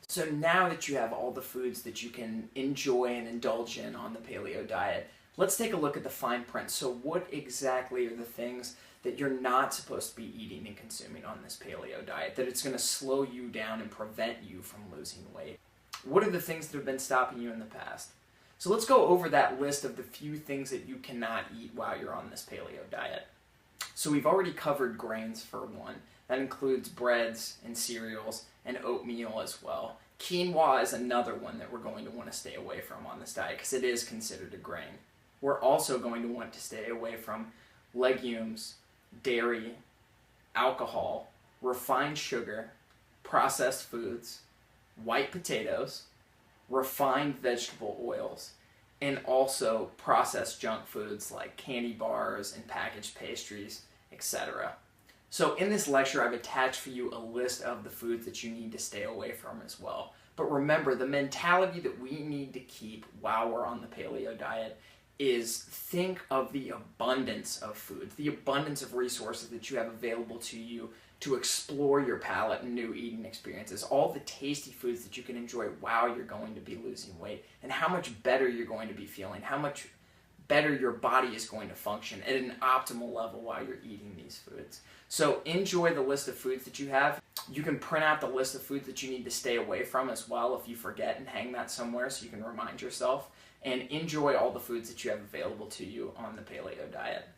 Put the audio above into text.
So now that you have all the foods that you can enjoy and indulge in on the paleo diet, let's take a look at the fine print. So what exactly are the things that you're not supposed to be eating and consuming on this paleo diet, that it's going to slow you down and prevent you from losing weight? What are the things that have been stopping you in the past? So let's go over that list of the few things that you cannot eat while you're on this paleo diet. So we've already covered grains for one. That includes breads and cereals and oatmeal as well. Quinoa is another one that we're going to want to stay away from on this diet because it is considered a grain. We're also going to want to stay away from legumes, dairy, alcohol, refined sugar, processed foods, white potatoes, refined vegetable oils, and also processed junk foods like candy bars and packaged pastries, etc. So in this lecture, I've attached for you a list of the foods that you need to stay away from as well. But remember, the mentality that we need to keep while we're on the paleo diet is think of the abundance of foods, the abundance of resources that you have available to you to explore your palate and new eating experiences, all the tasty foods that you can enjoy while you're going to be losing weight, and how much better you're going to be feeling, how much better your body is going to function at an optimal level while you're eating these foods. So enjoy the list of foods that you have. You can print out the list of foods that you need to stay away from as well if you forget, and hang that somewhere so you can remind yourself. And enjoy all the foods that you have available to you on the paleo diet.